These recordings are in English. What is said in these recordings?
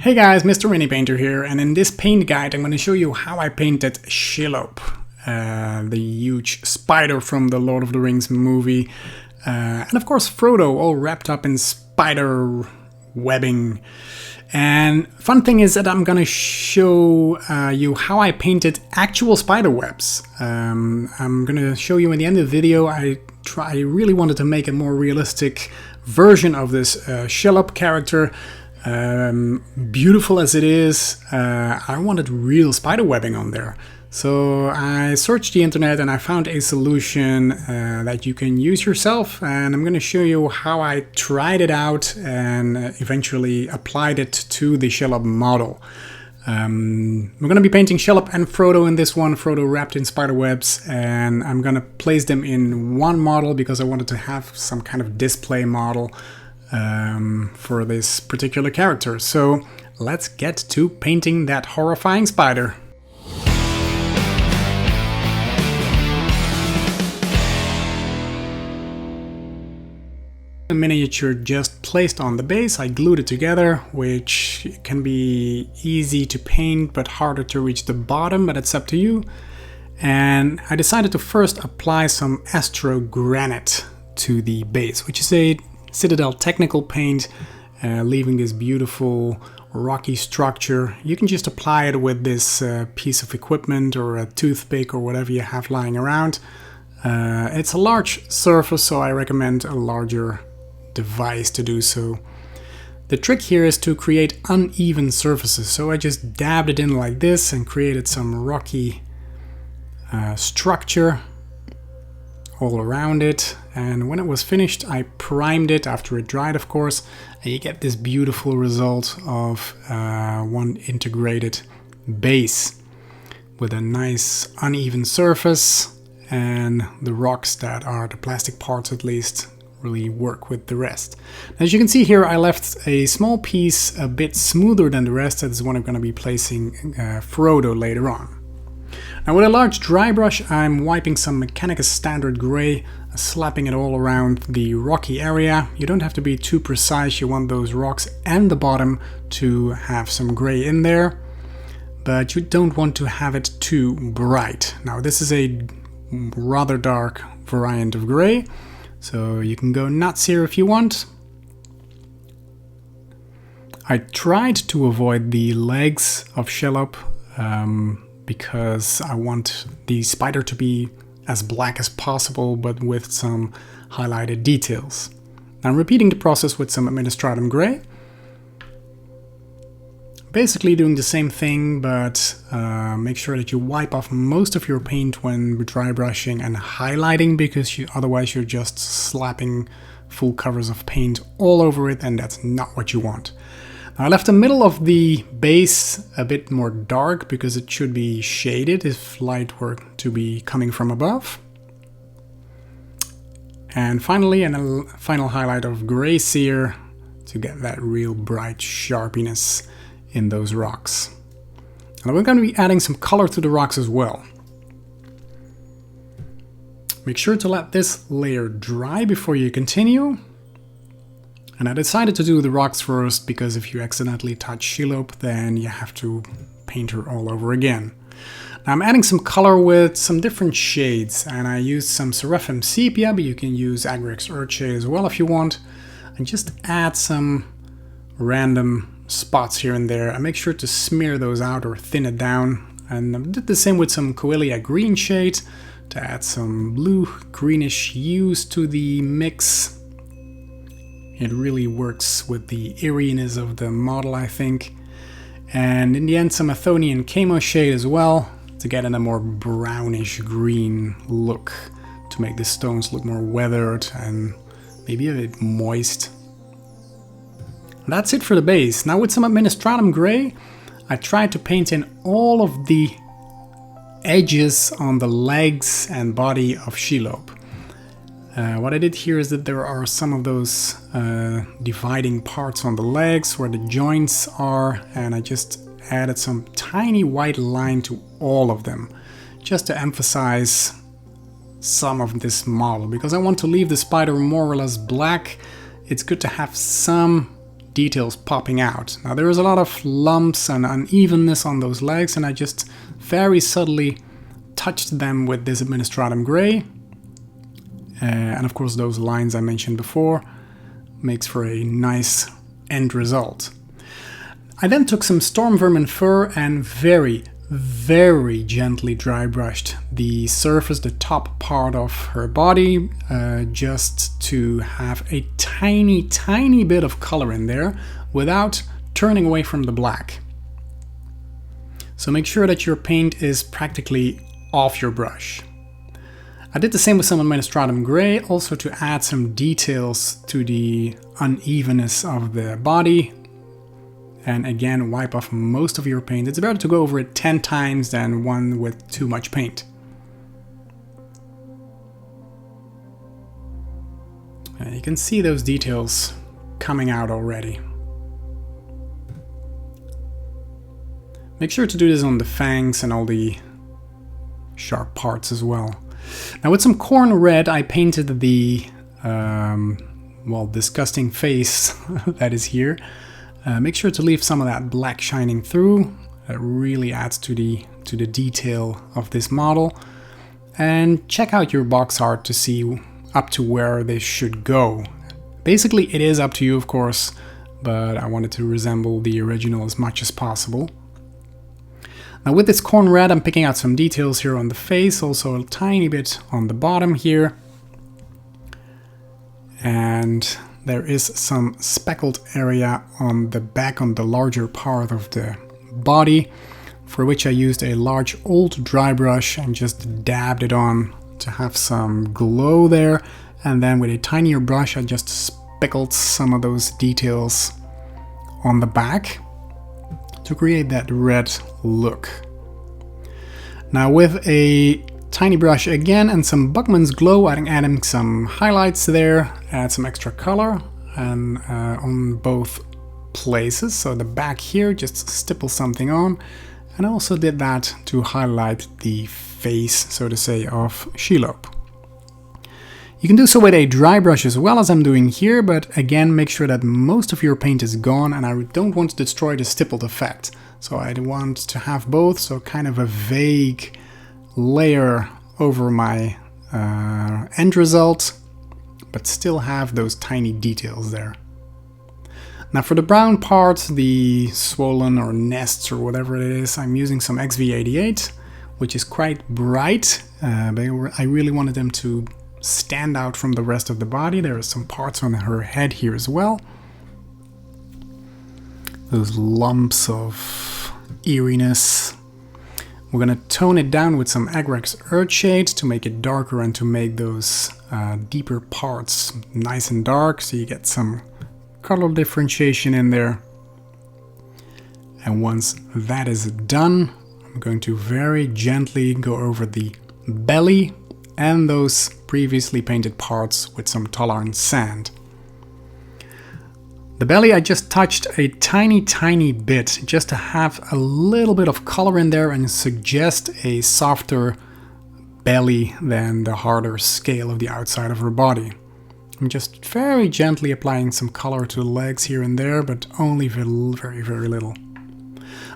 Hey guys, Mr. Mini Painter here, and in this paint guide I'm going to show you how I painted Shelob, the huge spider from the Lord of the Rings movie, and of course Frodo, all wrapped up in spider webbing. And fun thing is that I'm going to show you how I painted actual spider webs. I'm going to show you in the end of the video. I really wanted to make a more realistic version of this Shelob character. Beautiful as it is, I wanted real spider webbing on there. So I searched the internet and I found a solution that you can use yourself, and I'm going to show you how I tried it out and eventually applied it to the Shelob model. We're going to be painting Shelob and Frodo in this one, Frodo wrapped in spider webs, and I'm going to place them in one model because I wanted to have some kind of display model for this particular character. So let's get to painting that horrifying spider. The miniature just placed on the base, I glued it together, which can be easy to paint but harder to reach the bottom, but it's up to you. And I decided to first apply some Astro Granite to the base, which is a Citadel technical paint, leaving this beautiful rocky structure. You can just apply it with this piece of equipment or a toothpick or whatever you have lying around. It's a large surface, so I recommend a larger device to do so. The trick here is to create uneven surfaces, so I just dabbed it in like this and created some rocky structure all around it, and when it was finished I primed it after it dried, of course, and you get this beautiful result of one integrated base with a nice uneven surface, and the rocks that are the plastic parts at least really work with the rest. As you can see here, I left a small piece a bit smoother than the rest. That is one I'm going to be placing Frodo later on. Now with a large dry brush I'm wiping some Mechanicus Standard Grey, slapping it all around the rocky area. You don't have to be too precise, you want those rocks and the bottom to have some grey in there, but you don't want to have it too bright. Now this is a rather dark variant of grey, so you can go nuts here if you want. I tried to avoid the legs of Shelob, because I want the spider to be as black as possible, but with some highlighted details. I'm repeating the process with some Administratum Grey. Basically doing the same thing, but make sure that you wipe off most of your paint when dry brushing and highlighting, because otherwise you're just slapping full covers of paint all over it, and that's not what you want. I left the middle of the base a bit more dark because it should be shaded if light were to be coming from above. And finally, a final highlight of Grey Sear to get that real bright sharpiness in those rocks. And we're going to be adding some color to the rocks as well. Make sure to let this layer dry before you continue. And I decided to do the rocks first because if you accidentally touch Shelob, then you have to paint her all over again. Now I'm adding some color with some different shades, and I used some Seraphim Sepia, but you can use Agrex Earthshade as well if you want. And just add some random spots here and there, and make sure to smear those out or thin it down. And I did the same with some Coelia Green shade to add some blue greenish hues to the mix. It really works with the eeriness of the model, I think. And in the end, some Athonian Camo shade as well, to get in a more brownish green look, to make the stones look more weathered and maybe a bit moist. And that's it for the base. Now with some Administratum Grey, I tried to paint in all of the edges on the legs and body of Shelob. What I did here is that there are some of those dividing parts on the legs where the joints are, and I just added some tiny white line to all of them, just to emphasize some of this model, because I want to leave the spider more or less black. It's good to have some details popping out. Now there is a lot of lumps and unevenness on those legs, and I just very subtly touched them with this Administratum Grey. And of course those lines I mentioned before makes for a nice end result. I then took some Storm Vermin fur and very gently dry brushed the surface, the top part of her body, just to have a tiny bit of color in there without turning away from the black. So make sure that your paint is practically off your brush. I did the same with some Administratum Grey, also to add some details to the unevenness of the body. And again, wipe off most of your paint. It's better to go over it 10 times than one with too much paint. And you can see those details coming out already. Make sure to do this on the fangs and all the sharp parts as well. Now with some corn red, I painted the well, disgusting face that is here. Make sure to leave some of that black shining through. It really adds to the detail of this model. And check out your box art to see up to where this should go. Basically it is up to you, of course, but I wanted to resemble the original as much as possible. Now with this corn red, I'm picking out some details here on the face, also a tiny bit on the bottom here. And there is some speckled area on the back, on the larger part of the body, for which I used a large old dry brush and just dabbed it on to have some glow there. And then with a tinier brush, I just speckled some of those details on the back to create that red look. Now with a tiny brush again and some Buckman's Glow, adding some highlights there, add some extra color and on both places. So the back here, just stipple something on, and I also did that to highlight the face, so to say, of Shelob. You can do so with a dry brush as well, as I'm doing here, but again, make sure that most of your paint is gone, and I don't want to destroy the stippled effect. So I want to have both, so kind of a vague layer over my end result, but still have those tiny details there. Now for the brown part, the swollen or nests or whatever it is, I'm using some XV88, which is quite bright, but I really wanted them to stand out from the rest of the body. There are some parts on her head here as well. Those lumps of eeriness. We're going to tone it down with some Agrax Earthshade to make it darker and to make those deeper parts nice and dark, so you get some color differentiation in there. And once that is done, I'm going to very gently go over the belly and those previously painted parts with some Tolarn sand. The belly I just touched a tiny bit just to have a little bit of color in there and suggest a softer belly than the harder scale of the outside of her body. I'm just very gently applying some color to the legs here and there, but only very little.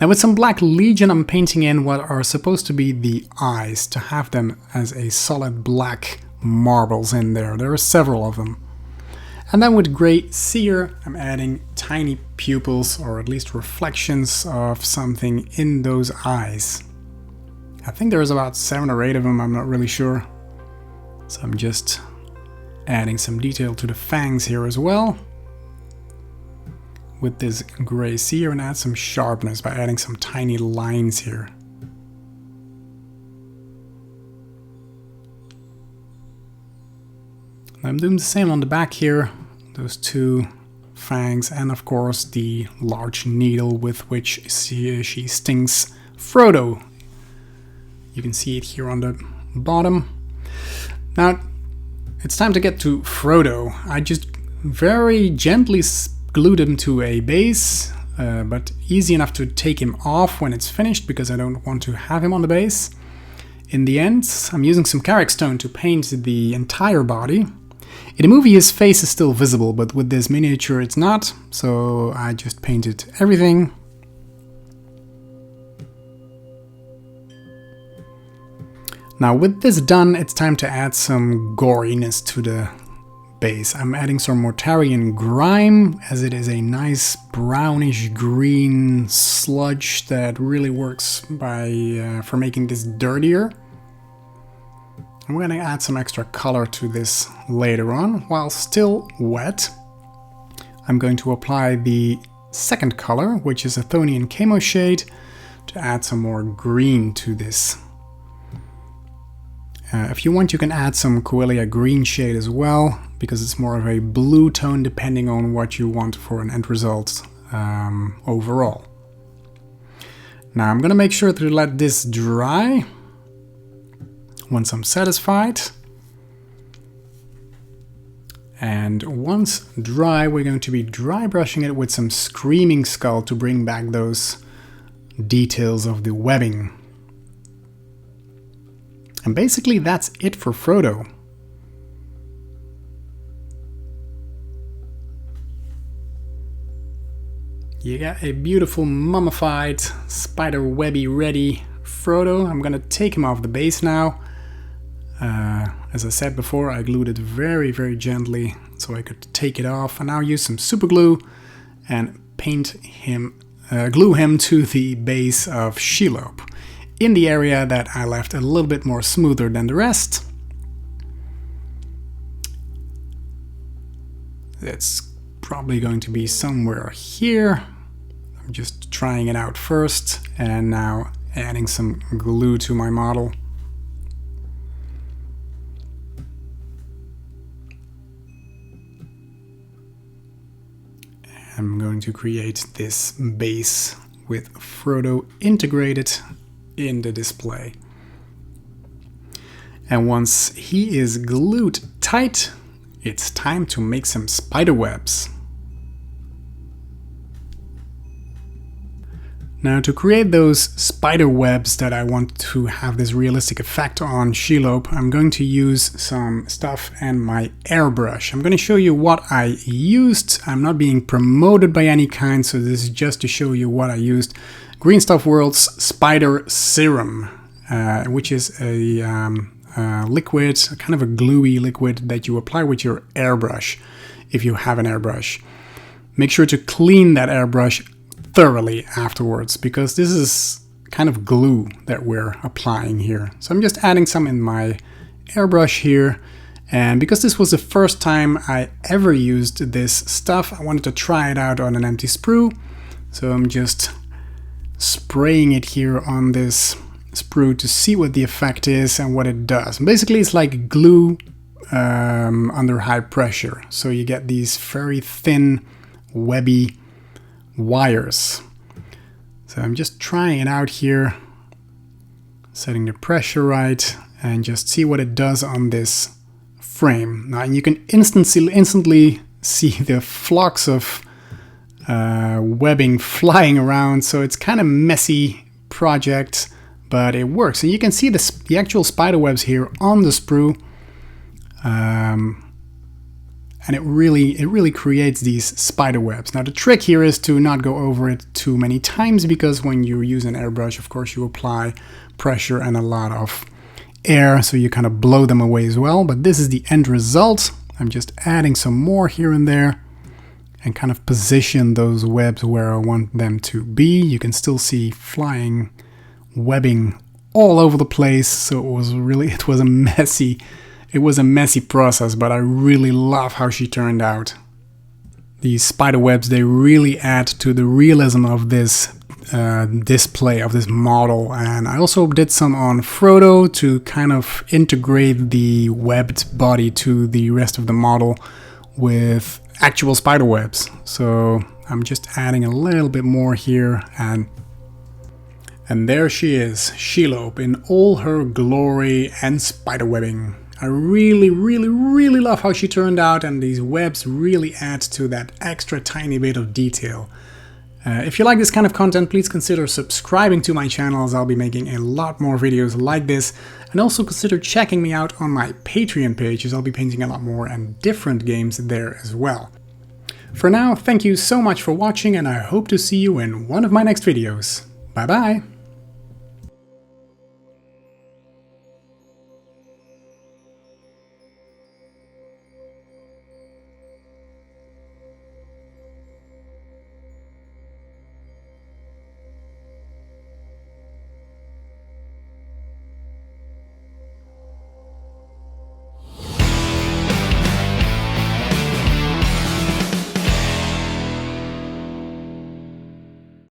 Now with some Black Legion, I'm painting in what are supposed to be the eyes, to have them as a solid black marbles in there. There are several of them. And then with Grey Seer, I'm adding tiny pupils, or at least reflections of something in those eyes. I think there's about 7 or 8 of them, I'm not really sure. So I'm just adding some detail to the fangs here as well with this Grey Seer, and add some sharpness by adding some tiny lines here. I'm doing the same on the back here, those 2 fangs, and of course the large needle with which she stings Frodo. You can see it here on the bottom. Now it's time to get to Frodo. I just very gently glued him to a base, but easy enough to take him off when it's finished, because I don't want to have him on the base. In the end, I'm using some Carrick Stone to paint the entire body. In the movie his face is still visible, but with this miniature it's not, so I just painted everything. Now with this done, it's time to add some goriness to the base. I'm adding some Mortarian grime, as it is a nice brownish green sludge that really works for making this dirtier. I'm going to add some extra color to this later on, while still wet. I'm going to apply the second color, which is a Athonian Camo shade, to add some more green to this. If you want, you can add some Coelia green shade as well, because it's more of a blue tone depending on what you want for an end result overall. Now I'm going to make sure to let this dry. Once I'm satisfied, and once dry, we're going to be dry brushing it with some Screaming Skull to bring back those details of the webbing. And basically that's it for Frodo. You got a beautiful mummified spider-webby ready Frodo. I'm gonna take him off the base now. As I said before, I glued it very, very gently so I could take it off, and now use some super glue and glue him to the base of Shelob, in the area that I left a little bit more smoother than the rest. It's probably going to be somewhere here. I'm just trying it out first, and now adding some glue to my model. I'm going to create this base with Frodo integrated in the display. And once he is glued tight, it's time to make some spiderwebs. Now, to create those spider webs that I want to have this realistic effect on Shelob, I'm going to use some stuff and my airbrush. I'm going to show you what I used. I'm not being promoted by any kind, so this is just to show you what I used. Green Stuff World's Spider Serum, which is a liquid, kind of a gluey liquid that you apply with your airbrush, if you have an airbrush. Make sure to clean that airbrush thoroughly afterwards, because this is kind of glue that we're applying here. So I'm just adding some in my airbrush here, and because this was the first time I ever used this stuff, I wanted to try it out on an empty sprue. So I'm just spraying it here on this sprue to see what the effect is and what it does. And basically it's like glue under high pressure, so you get these very thin webby wires. So I'm just trying it out here, setting the pressure right, and just see what it does on this frame. Now, and you can instantly see the flocks of webbing flying around, so it's kind of messy project, but it works. And you can see the actual spider webs here on the sprue. And it really creates these spider webs. Now the trick here is to not go over it too many times, because when you use an airbrush, of course, you apply pressure and a lot of air, so you kind of blow them away as well. But this is the end result. I'm just adding some more here and there and kind of position those webs where I want them to be. You can still see flying webbing all over the place, so it was a messy process, but I really love how she turned out. These spider webs, they really add to the realism of this display, of this model. And I also did some on Frodo to kind of integrate the webbed body to the rest of the model with actual spider webs. So I'm just adding a little bit more here, and there she is, Shelob in all her glory and spider webbing. I really love how she turned out, and these webs really add to that extra tiny bit of detail. If you like this kind of content, please consider subscribing to my channel, as I'll be making a lot more videos like this, and also consider checking me out on my Patreon page, as I'll be painting a lot more and different games there as well. For now, thank you so much for watching, and I hope to see you in one of my next videos. Bye bye!